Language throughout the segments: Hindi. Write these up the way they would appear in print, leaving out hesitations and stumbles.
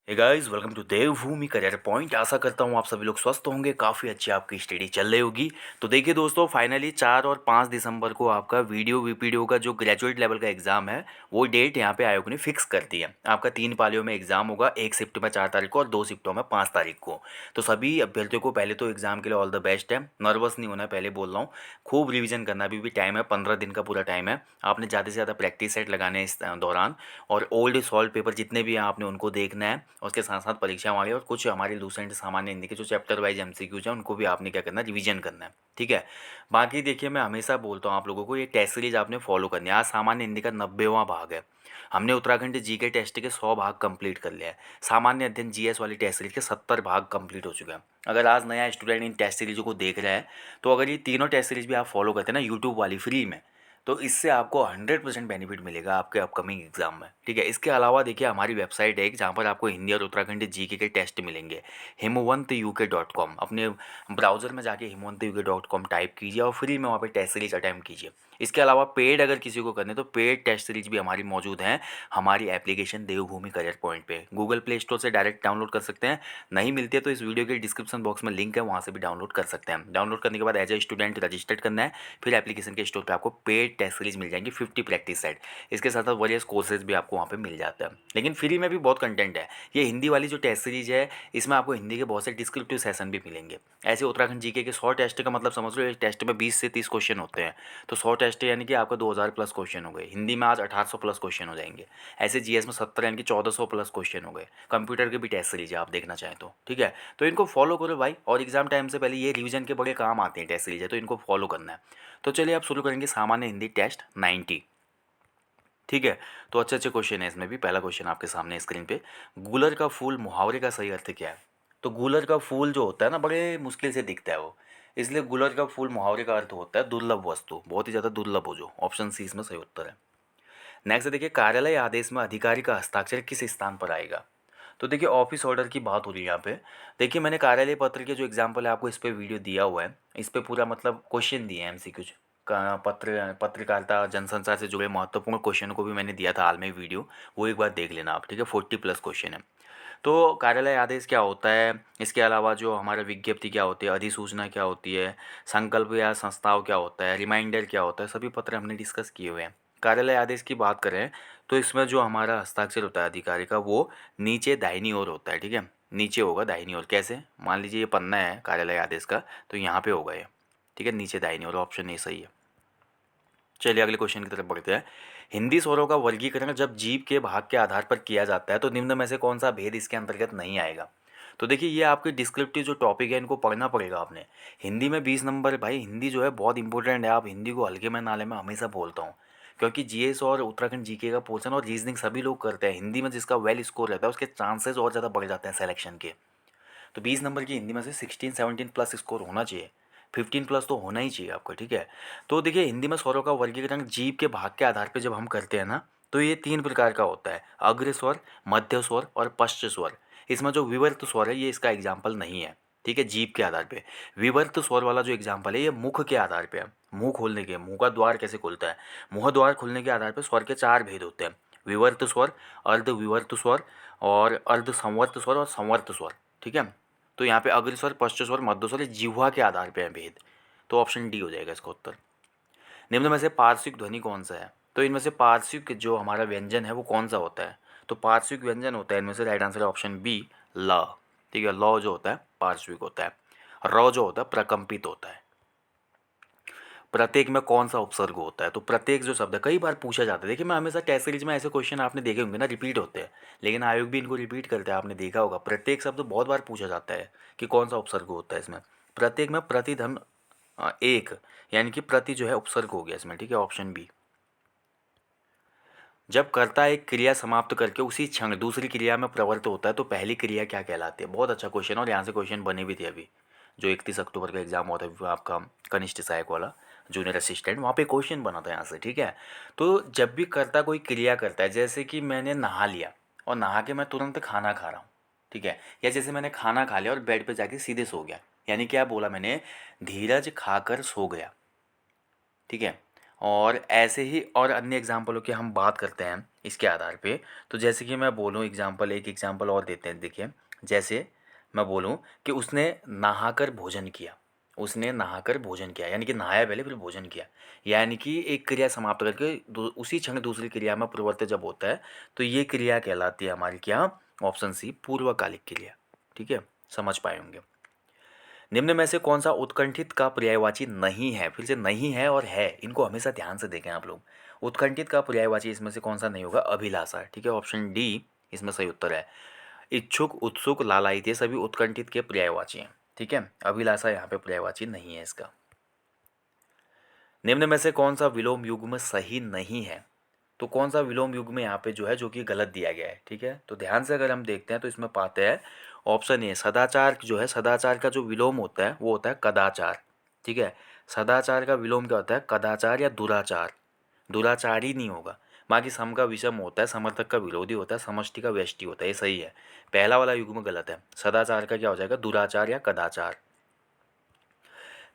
Hey guys, welcome to Devbhoomi career point. आशा करता हूँ आप सभी लोग स्वस्थ होंगे, काफ़ी अच्छी आपकी स्टडी चल रही होगी। तो देखिए दोस्तों, फाइनली 4 और 5 दिसंबर को आपका वीडियो वीपीडीओ का जो ग्रेजुएट लेवल का एग्ज़ाम है वो डेट यहाँ पे आयोग ने फिक्स कर दी है। आपका 3 पालियों में एग्ज़ाम होगा, 1 शिफ्ट में 4 तारीख को और 2 शिफ्टों में 5 तारीख को। तो सभी अभ्यर्थियों को पहले तो एग्ज़ाम के लिए ऑल द बेस्ट है। नर्वस नहीं होना है, पहले बोल रहा हूँ। खूब रिविजन करना, अभी भी टाइम है, 15 दिन का पूरा टाइम है। आपने ज़्यादा से ज़्यादा प्रैक्टिस सेट लगाने हैं इस दौरान, और ओल्ड सॉल्व पेपर जितने भी हैं आपने उनको देखना है। उसके साथ साथ परीक्षा वाले और कुछ हमारे लूसेंट सामान्य हिंदी के जो चैप्टर वाइज एमसीक्यूज हैं उनको भी आपने क्या करना है, रिवीजन करना है। ठीक है। बाकी देखिए, मैं हमेशा बोलता हूँ आप लोगों को, ये टेस्ट सीरीज आपने फॉलो करनी है। आज सामान्य हिंदी का 90वां भाग है। हमने उत्तराखंड जीके टेस्ट के 100 भाग कंप्लीट कर लिया है। सामान्य अध्ययन जीएस वाली टेस्ट सीरीज के 70 भाग कंप्लीट हो चुके हैं। अगर आज नया स्टूडेंट इन टेस्ट सीरीजों को देख रहा है, तो अगर ये तीनों टेस्ट सीरीज भी आप फॉलो करते हैं ना यूट्यूब वाली फ्री में, तो इससे आपको 100% बेनिफिट मिलेगा आपके अपकमिंग एग्जाम में। ठीक है। इसके अलावा देखिए, हमारी वेबसाइट है एक, जहाँ पर आपको हिंदी और उत्तराखंड जीके के टेस्ट मिलेंगे। himavantyuk.com, अपने ब्राउज़र में जाके himavantyuk.com टाइप कीजिए और फ्री में वहाँ पे टेस्ट सीरीज अटैम्प्ट कीजिए। इसके अलावा पेड अगर किसी को करने, तो पेड टेस्ट सीरीज भी हमारी मौजूद हैं हमारी एप्लीकेशन देवभूमि करियर पॉइंट पे। गूगल प्ले स्टोर से डायरेक्ट डाउनलोड कर सकते हैं। नहीं मिलती है तो इस वीडियो के डिस्क्रिप्शन बॉक्स में लिंक है, वहाँ से भी डाउनलोड कर सकते हैं। डाउनलोड करने के बाद एज ए स्टूडेंट रजिस्टर्ड करना है। फिर एप्लीकेशन के स्टोर पे आपको पेड टेस्ट सीरीज मिल जाएंगी, 50 प्रैक्टिस सेट। इसके साथ साथ वरियस कोर्सेज भी आपको वहाँ पे मिल जाते हैं, लेकिन फ्री में भी बहुत कंटेंट है। ये हिंदी वाली जो टेस्ट सीरीज है, इसमें आपको हिंदी के बहुत से डिस्क्रिप्टिव सेशन भी मिलेंगे। ऐसे उत्तराखंड जीके के 100 टेस्ट का मतलब समझ लो, एक टेस्ट में 20 से 30 क्वेश्चन होते हैं। तो 100 टेस्ट यानी कि आपका 2000 प्लस क्वेश्चन हो गए। हिंदी में आज 1800 प्लस क्वेश्चन हो जाएंगे। ऐसे जीएस में 70 यानी कि 1400 प्लस क्वेश्चन हो गए। कंप्यूटर के भी टेस्ट सीरीज है, आप देखना चाहें तो। ठीक है। तो इनको फॉलो करो भाई, और एग्जाम टाइम से पहले ये रिवीजन के बड़े काम आते हैं टेस्ट सीरीज है, तो इनको फॉलो करना है। तो चलिए, आप शुरू करेंगे सामान्य हिंदी टेस्ट 90। ठीक है। तो अच्छे अच्छे क्वेश्चन है इसमें भी। पहला क्वेश्चन आपके सामने स्क्रीन पे, गूलर का फूल मुहावरे का सही अर्थ क्या है? तो गूलर का फूल जो होता है ना, बड़े मुश्किल से दिखता है वो, इसलिए गूलर का फूल मुहावरे का अर्थ होता है दुर्लभ वस्तु, बहुत ही ज़्यादा दुर्लभ हो। जो ऑप्शन सी इसमें सही उत्तर है। नेक्स्ट देखिए, कार्यालय आदेश में अधिकारी का हस्ताक्षर किस स्थान पर आएगा? तो देखिए, ऑफिस ऑर्डर की बात हो रही है यहाँ पे। देखिए, मैंने कार्यालय पत्र के जो एग्जाम्पल है आपको इस पे वीडियो दिया हुआ है। इस पे पूरा मतलब क्वेश्चन दिए हैं एमसीक्यू का, पत्रकारिता जनसंचार से जुड़े महत्वपूर्ण क्वेश्चन को भी मैंने दिया था हाल में वीडियो। वो एक बार देख लेना आप। ठीक है। 40 प्लस क्वेश्चन है। तो कार्यालय आदेश क्या होता है, इसके अलावा जो हमारा विज्ञप्ति क्या होती है, अधिसूचना क्या होती है, संकल्प या संस्थाव क्या होता है, रिमाइंडर क्या होता है, सभी पत्र हमने डिस्कस किए हुए हैं। कार्यालय आदेश की बात करें तो इसमें जो हमारा हस्ताक्षर होता है अधिकारी का, वो नीचे दाहिनी ओर होता है। ठीक है। नीचे होगा दाहिनी ओर। कैसे? मान लीजिए ये पन्ना है कार्यालय आदेश का, तो यहाँ पे होगा ये। ठीक है, नीचे दाहिनी ओर। ऑप्शन ए सही है। चलिए अगले क्वेश्चन की तरफ बढ़ते हैं। हिंदी स्वरों का वर्गीकरण जब जीव के भाग के आधार पर किया जाता है, तो निम्न में से कौन सा भेद इसके अंतर्गत नहीं आएगा? तो देखिए, ये आपके डिस्क्रिप्टिव जो टॉपिक है इनको पढ़ना पड़ेगा आपने। हिंदी में 20 नंबर। भाई हिंदी जो है बहुत इंपॉर्टेंट है, आप हिंदी को हल्के में ना लें, मैं हमेशा बोलता हूँ। क्योंकि जीएस और उत्तराखंड जीके का पोर्शन और रीजनिंग सभी लोग करते हैं। हिंदी में जिसका वेल स्कोर रहता है उसके चांसेस और ज़्यादा बढ़ जाते हैं सिलेक्शन के। तो 20 नंबर की हिंदी में से 16-17 प्लस स्कोर होना चाहिए। 15 प्लस तो होना ही चाहिए आपका। ठीक है। तो देखिए, हिंदी में स्वरों का वर्गीकरण जीव के भाग के आधार पर जब हम करते हैं ना, तो ये 3 प्रकार का होता है: अग्र स्वर, मध्य स्वर और पश्च स्वर। इसमें जो विवर्त स्वर है ये इसका एग्जाम्पल नहीं है। ठीक है। जीव के आधार पे विवर्त स्वर वाला जो एग्जाम्पल है ये मुख के आधार पे है। मुंह खोलने के, मुंह का द्वार कैसे खुलता है, मुंह द्वार खुलने के आधार पर स्वर के 4 भेद होते हैं: विवर्त स्वर, अर्ध विवर्त स्वर, और अर्ध संवर्त स्वर और संवर्त स्वर। ठीक है। तो यहाँ पे अग्र स्वर, पश्च स्वर, मध्य स्वर, जिह्वा के आधार पे है भेद। तो ऑप्शन डी हो जाएगा इसका उत्तर। निम्न में से पार्श्विक ध्वनि कौन सा है? तो इनमें से पार्श्विक जो हमारा व्यंजन है वो कौन सा होता है? तो पार्श्विक व्यंजन होता है इनमें से, राइट आंसर है ऑप्शन बी, ल। ठीक है। ल जो होता है पार्श्विक होता है। र जो होता है प्रकंपित होता है। प्रत्येक में कौन सा उपसर्ग होता है? तो प्रत्येक जो शब्द है कई बार पूछा जाता है। देखिए, मैं हमेशा टेस्ट सीरीज में ऐसे क्वेश्चन आपने देखे होंगे ना, रिपीट होते हैं, लेकिन आयोग भी इनको रिपीट करते हैं। आपने देखा होगा, प्रत्येक शब्द बहुत बार पूछा जाता है कि कौन सा उपसर्ग होता है इसमें। प्रत्येक में प्रतिधन एक, यानी कि प्रति जो है उपसर्ग हो गया इसमें। ठीक है। Option B. जब कर्ता एक क्रिया समाप्त करके उसी क्षण दूसरी क्रिया में प्रवृत्त होता है, तो पहली क्रिया क्या कहलाती है? बहुत अच्छा क्वेश्चन, और यहाँ से क्वेश्चन बने भी थे अभी। जो 31 अक्टूबर का एग्जाम हुआ था वो आपका कनिष्ठ सहायक वाला, जूनियर असिस्टेंट, वहाँ पे क्वेश्चन बना था यहाँ से। ठीक है। तो जब भी कर्ता कोई क्रिया करता है, जैसे कि मैंने नहा लिया और नहा के मैं तुरंत खाना खा रहा हूँ। ठीक है। या जैसे मैंने खाना खा लिया और बेड पे जाके सीधे सो गया, यानी क्या बोला मैंने? धीरज खाकर सो गया। ठीक है। और ऐसे ही और अन्य एग्जाम्पलों की हम बात करते हैं इसके आधार पे। तो जैसे कि मैं बोलूँ एग्जाम्पल, एक एग्जाम्पल और देते हैं, देखिए जैसे मैं बोलूँ कि उसने नहाकर भोजन किया, उसने नहाकर भोजन किया यानी कि नहाया पहले फिर भोजन किया, यानी कि एक क्रिया समाप्त करके उसी क्षण दूसरी क्रिया में परिवर्तित जब होता है तो ये क्रिया कहलाती है हमारी क्या, ऑप्शन सी पूर्वकालिक क्रिया। ठीक है, समझ पाए होंगे। निम्न में से कौन सा उत्कंठित का पर्यायवाची नहीं है, फिर से नहीं है और है, इनको हमेशा ध्यान से देखें आप लोग। उत्कंठित का पर्यायवाची इसमें से कौन सा नहीं होगा, अभिलाषा। ठीक है, ऑप्शन डी इसमें सही उत्तर है। इच्छुक, उत्सुक, लालायित ये सभी उत्कंठित के पर्यायवाची हैं। ठीक है, अभिलाषा यहाँ पे पर्यायवाची नहीं है इसका। निम्न में से कौन सा विलोम युग्म सही नहीं है, तो कौन सा विलोम युग्म यहाँ पे जो है जो कि गलत दिया गया है। ठीक है, तो ध्यान से अगर हम देखते हैं तो इसमें पाते हैं ऑप्शन ए सदाचार जो है, सदाचार का जो विलोम होता है वो होता है कदाचार। ठीक है, सदाचार का विलोम क्या होता है, कदाचार या दुराचार। दुराचार ही नहीं होगा, बाकी सम का विषम होता है, समर्थक का विरोधी होता है, समष्टि का व्यष्टि होता है, ये सही है। पहला वाला युग्म गलत है, सदाचार का क्या हो जाएगा, दुराचार या कदाचार।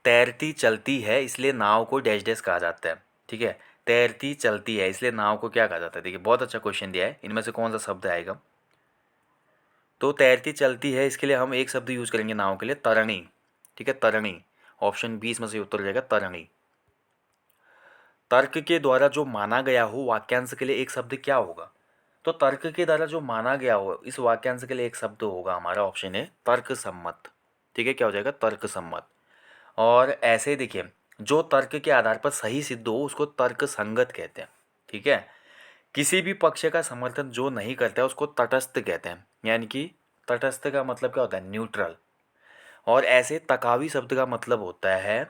तैरती चलती है इसलिए नाव को डैश डैश कहा जाता है। ठीक है, तैरती चलती है इसलिए नाव को क्या कहा जाता है, देखिए बहुत अच्छा क्वेश्चन दिया है, इनमें से कौन सा शब्द आएगा। तो तैरती चलती है इसके लिए हम एक शब्द यूज करेंगे नाव के लिए, तरणी। ठीक है, तरणी, ऑप्शन बी इसमें से उत्तर हो जाएगा तरणी। तर्क के द्वारा जो माना गया हो वाक्यांश के लिए एक शब्द क्या होगा, तो तर्क के द्वारा जो माना गया हो इस वाक्यांश के लिए एक शब्द होगा हमारा, ऑप्शन है तर्क सम्मत। ठीक है, क्या हो जाएगा, तर्क सम्मत। और ऐसे ही देखिए, जो तर्क के आधार पर सही सिद्ध हो उसको तर्क संगत कहते हैं। ठीक है, किसी भी पक्ष का समर्थन जो नहीं करता है उसको तटस्थ कहते हैं, यानी कि तटस्थ का मतलब क्या होता है, न्यूट्रल। और ऐसे तकावी शब्द का मतलब होता है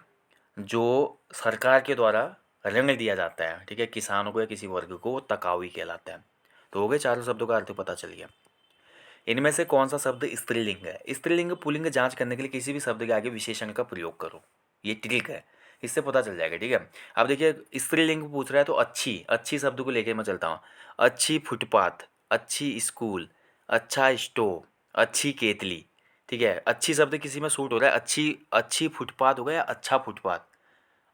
जो सरकार के द्वारा ऋण दिया जाता है। ठीक है, किसानों को या किसी वर्ग को, वो तकावी कहलाता है। तो हो गए चारों शब्दों का अर्थ पता चल गया। इनमें से कौन सा शब्द स्त्रीलिंग है, स्त्रीलिंग पुल्लिंग जांच करने के लिए किसी भी शब्द के आगे विशेषण का प्रयोग करो, ये ट्रिक है, इससे पता चल जाएगा। ठीक है, अब देखिए स्त्रीलिंग पूछ रहा है तो अच्छी, अच्छी शब्द को लेके मैं चलता हूँ। अच्छी फुटपाथ, अच्छी स्कूल, अच्छा स्टोव, अच्छी केतली। ठीक है, अच्छी शब्द किसी में सूट हो रहा है, अच्छी, अच्छी फुटपाथ होगा या अच्छा फुटपाथ,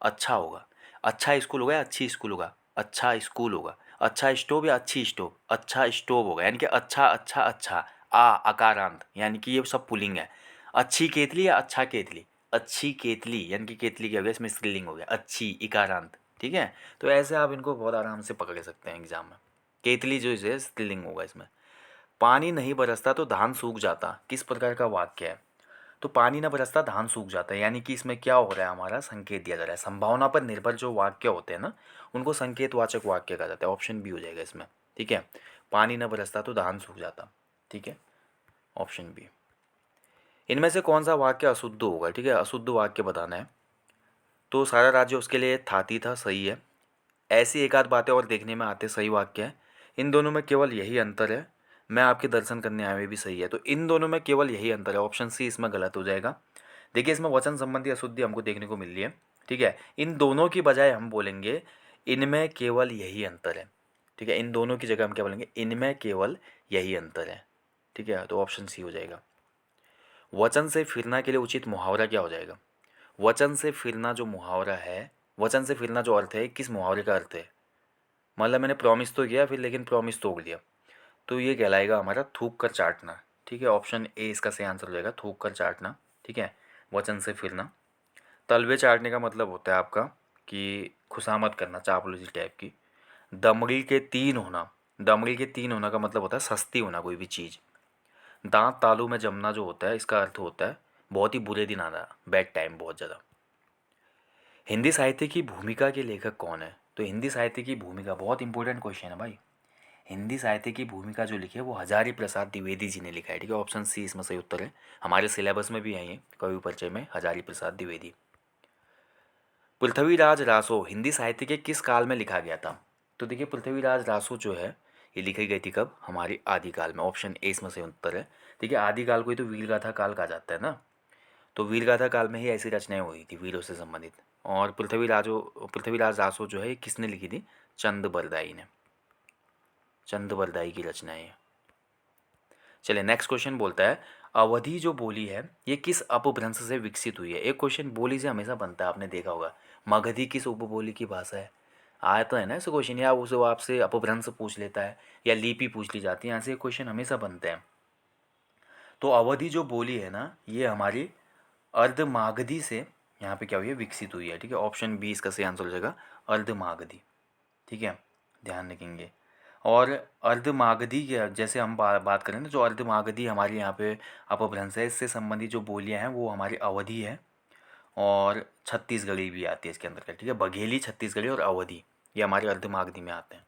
अच्छा होगा। अच्छा स्कूल होगा या अच्छी स्कूल होगा, अच्छा स्कूल होगा। अच्छा स्टोव या अच्छी स्टोव, अच्छा स्टोव होगा, यानी कि अच्छा अच्छा अच्छा, आ अकारांत, यानी कि ये सब पुलिंग है। अच्छी केतली या अच्छा केतली, अच्छी केतली, यानी कि केतली क्या हो गया, इसमें स्त्रीलिंग हो गया, अच्छी इकारांत। ठीक है, तो ऐसे आप इनको बहुत आराम से पकड़ सकते हैं एग्जाम में। केतली जो है स्त्रीलिंग होगा इसमें। पानी नहीं बरसता तो धान सूख जाता, किस प्रकार का वाक्य है, तो पानी न बरसता धान सूख जाता है, यानी कि इसमें क्या हो रहा है, हमारा संकेत दिया जा रहा है। संभावना पर निर्भर जो वाक्य होते हैं ना उनको संकेतवाचक वाक्य कहा जाता है, ऑप्शन बी हो जाएगा इसमें। ठीक है, पानी न बरसता तो धान सूख जाता। ठीक है, ऑप्शन बी। इनमें से कौन सा वाक्य अशुद्ध होगा, ठीक है, अशुद्ध वाक्य बताना है। तो सारा राज्य उसके लिए थाती था, सही है। ऐसी एक आध बातें और देखने में आते, सही वाक्य है। इन दोनों में केवल यही अंतर है, मैं आपके दर्शन करने आए हुए भी सही है। तो इन दोनों में केवल यही अंतर है, ऑप्शन सी इसमें गलत हो जाएगा। देखिए इसमें वचन संबंधी अशुद्धि हमको देखने को मिल रही है। ठीक है, इन दोनों की बजाय हम बोलेंगे इनमें केवल यही अंतर है। ठीक है, इन दोनों की जगह हम क्या बोलेंगे, इनमें केवल यही अंतर है। ठीक है, तो ऑप्शन सी हो जाएगा। वचन से फिरना के लिए उचित मुहावरा क्या हो जाएगा, वचन से फिरना जो मुहावरा है, वचन से फिरना जो अर्थ है किस मुहावरे का अर्थ है, मतलब मैंने प्रॉमिस तो किया फिर लेकिन प्रॉमिस तोड़ दिया, तो ये कहलाएगा हमारा थूक कर चाटना। ठीक है, ऑप्शन ए इसका सही आंसर हो जाएगा, थूक कर चाटना। ठीक है, वचन से फिरना। तलवे चाटने का मतलब होता है आपका कि खुशामद करना, चापलूसी टाइप की। दमड़ी के तीन होना, दमड़ी के तीन होना का मतलब होता है सस्ती होना कोई भी चीज़। दांत तालू में जमना जो होता है इसका अर्थ होता है बहुत ही बुरे दिन आना, बैड टाइम बहुत ज़्यादा। हिंदी साहित्य की भूमिका के लेखक कौन है, तो हिंदी साहित्य की भूमिका बहुत इंपॉर्टेंट क्वेश्चन है भाई। हिंदी साहित्य की भूमिका जो लिखी है वो हजारी प्रसाद द्विवेदी जी ने लिखा है। ठीक है, ऑप्शन सी इसमें सही उत्तर है, हमारे सिलेबस में भी है ये कवि परिचय में, हजारी प्रसाद द्विवेदी। पृथ्वीराज रासो हिंदी साहित्य के किस काल में लिखा गया था, तो देखिए पृथ्वीराज रासो जो है ये लिखी गई थी कब, हमारी आदिकाल में, ऑप्शन ए इसमें सही उत्तर है। देखिए आदिकाल को ही तो वीरगाथा काल कहा जाता है ना, तो वीरगाथा काल में ही ऐसी रचनाएं हुई थी वीरों से संबंधित। और पृथ्वीराज रासो जो है ये किसने लिखी थी, चंद बरदाई ने, चंद बरदाई की रचनाएं हैं। चलिए नेक्स्ट क्वेश्चन बोलता है अवधि जो बोली है ये किस अपभ्रंश से विकसित हुई है। एक क्वेश्चन बोली से हमेशा बनता है, आपने देखा होगा, मगधी किस उपबोली की भाषा है, आया तो है ना ऐसे क्वेश्चन, या उसे वो आपसे अपभ्रंश पूछ लेता है या लिपि पूछ ली जाती है, यहाँ से क्वेश्चन हमेशा बनते हैं। तो अवधि जो बोली है ना, ये हमारी अर्धमागधी से यहाँ पे क्या हुई है, विकसित हुई है। ठीक है, ऑप्शन बी इसका सही आंसर हो जाएगा, अर्धमागधी। ठीक है, ध्यान रखेंगे। और अर्धमागधी के जैसे हम बात करें ना, जो अर्धमागधी हमारी यहाँ पे अपभ्रंश है, इससे संबंधित जो बोलियाँ हैं वो हमारी अवधि है, और छत्तीसगढ़ी भी आती है इसके अंदर। ठीक है, बघेली, छत्तीसगढ़ी और अवधि, ये हमारे अर्धमागधी में आते हैं।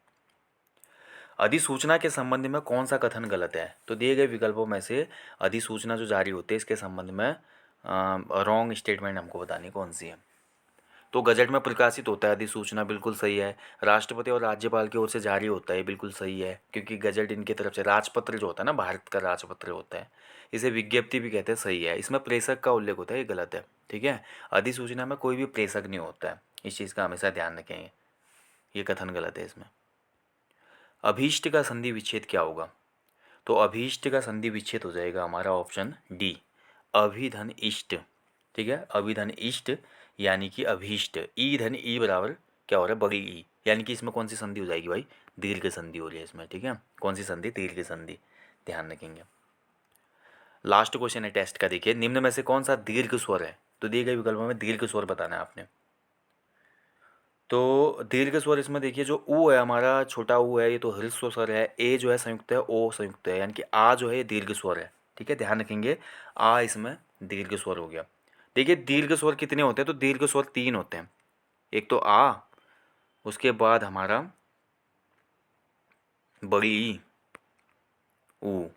अधिसूचना के संबंध में कौन सा कथन गलत है? तो दिए गए विकल्पों में से अधिसूचना जो जारी होती है इसके संबंध में रॉन्ग स्टेटमेंट हमको बतानी कौन सी है। तो गजट में प्रकाशित होता है अधिसूचना, बिल्कुल सही है। राष्ट्रपति और राज्यपाल की ओर से जारी होता है, बिल्कुल सही है, क्योंकि गजट इनकी तरफ से, राजपत्र जो होता है ना, भारत का राजपत्र होता है, इसे विज्ञप्ति भी कहते हैं, सही है। इसमें प्रेषक का उल्लेख होता है, ये गलत है। ठीक है, अधिसूचना में कोई भी प्रेषक नहीं होता है, इस चीज़ का हमेशा ध्यान रखेंगे, ये कथन गलत है इसमें। अभीष्ट का संधि विच्छेद क्या होगा? तो अभीष्ट का संधि विच्छेद हो जाएगा हमारा ऑप्शन डी, अभिधन इष्ट। ठीक है, अभिधन इष्ट यानी कि अभीष्ट, ई धन ई बराबर क्या हो रहा है, बड़ी ई, यानी कि इसमें कौन सी संधि हो जाएगी भाई, दीर्घ संधि हो रही है इसमें। ठीक है, कौन सी संधि, दीर्घ संधि, ध्यान रखेंगे। लास्ट क्वेश्चन है टेस्ट का, देखिए, निम्न में से कौन सा दीर्घ स्वर है? तो दिए गए विकल्पों में दीर्घ स्वर बताना है आपने। तो दीर्घ स्वर इसमें देखिए, जो ऊ है हमारा, छोटा ऊ है, ये तो ह्रस्व स्वर है। ए जो है संयुक्त है, ओ संयुक्त है, यानी कि आ जो है ये दीर्घ स्वर है। ठीक है, ध्यान रखेंगे, आ इसमें दीर्घ स्वर हो गया। देखिए दीर्घ स्वर कितने होते हैं? तो दीर्घ स्वर 3 होते हैं। एक तो आ, उसके बाद हमारा बड़ी ई, ऊ।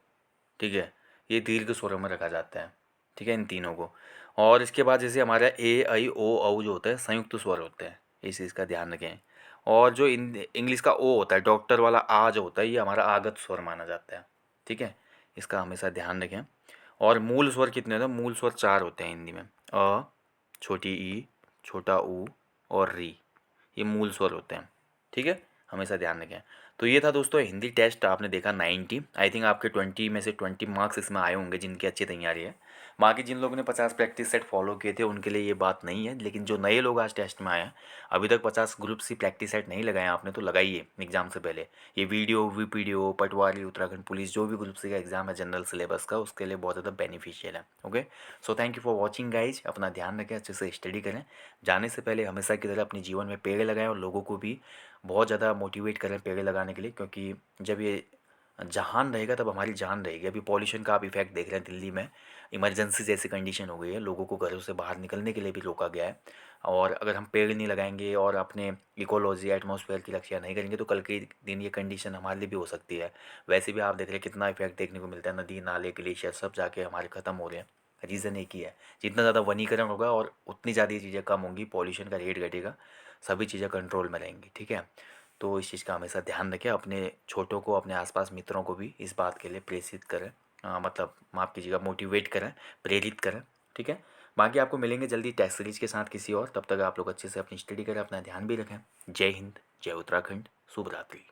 ठीक है, ये दीर्घ स्वरों में रखा जाता है। ठीक है, इन तीनों को। और इसके बाद जैसे हमारा ए आई ओ औ जो होता है, संयुक्त स्वर होते हैं, इस चीज़ का ध्यान रखें। और जो इंग्लिश का ओ होता है, डॉक्टर वाला आ जो होता है, ये हमारा आगत स्वर माना जाता है। ठीक है, इसका हमेशा ध्यान रखें। और मूल स्वर कितने होते हैं? मूल स्वर 4 होते हैं हिंदी में, अ, छोटी ई, छोटा ऊ और री, ये मूल स्वर होते हैं। ठीक है, हमेशा ध्यान रखें। तो ये था दोस्तों हिंदी टेस्ट, आपने देखा 90, आई थिंक आपके 20 में से 20 मार्क्स इसमें आए होंगे जिनकी अच्छी तैयारी है। बाकी जिन लोगों ने 50 प्रैक्टिस सेट फॉलो किए थे उनके लिए ये बात नहीं है, लेकिन जो नए लोग आज टेस्ट में आए हैं, अभी तक 50 ग्रुप सी प्रैक्टिस सेट नहीं लगाए आपने, तो लगाइए एग्जाम से पहले। ये वीडियो वीपीडीओ, पटवारी, उत्तराखंड पुलिस, जो भी ग्रुप सी का एग्जाम है जनरल सिलेबस का, उसके लिए बहुत ज़्यादा बेनिफिशियल है। Okay, so thank you for watching guys. अपना ध्यान रखें, अच्छे से स्टडी करें। जाने से पहले हमेशा की तरह अपने जीवन में पेड़ लगाएं और लोगों को भी बहुत ज़्यादा मोटिवेट करें पेड़ लगाने के लिए, क्योंकि जब ये जहान रहेगा तब हमारी जान रहेगी। अभी पॉल्यूशन का आप इफेक्ट देख रहे हैं, दिल्ली में इमरजेंसी जैसी कंडीशन हो गई है, लोगों को घरों से बाहर निकलने के लिए भी रोका गया है। और अगर हम पेड़ नहीं लगाएंगे और अपने इकोलॉजी, एटमॉस्फेयर की रक्षा नहीं करेंगे, तो कल के दिन ये कंडीशन हमारे लिए भी हो सकती है। वैसे भी आप देख रहे हैं कितना इफेक्ट देखने को मिलता है, नदी नाले ग्लेशियर सब जाके हमारे ख़त्म हो रहे हैं। रीज़न एक ही है, जितना ज़्यादा वनीकरण होगा और उतनी ज़्यादा ये चीज़ें कम होंगी, पॉल्यूशन का रेट घटेगा, सभी चीज़ें कंट्रोल में रहेंगी। ठीक है, तो इस चीज़ का हमेशा ध्यान रखें, अपने छोटों को, अपने आसपास मित्रों को भी इस बात के लिए प्रेरित करें, मतलब माफ़ कीजिएगा, मोटिवेट करें, प्रेरित करें। ठीक है, बाकी आपको मिलेंगे जल्दी टेस्ट सीरीज के साथ किसी और, तब तक आप लोग अच्छे से अपनी स्टडी करें, अपना ध्यान भी रखें। जय हिंद, जय उत्तराखंड, शुभ रात्रि।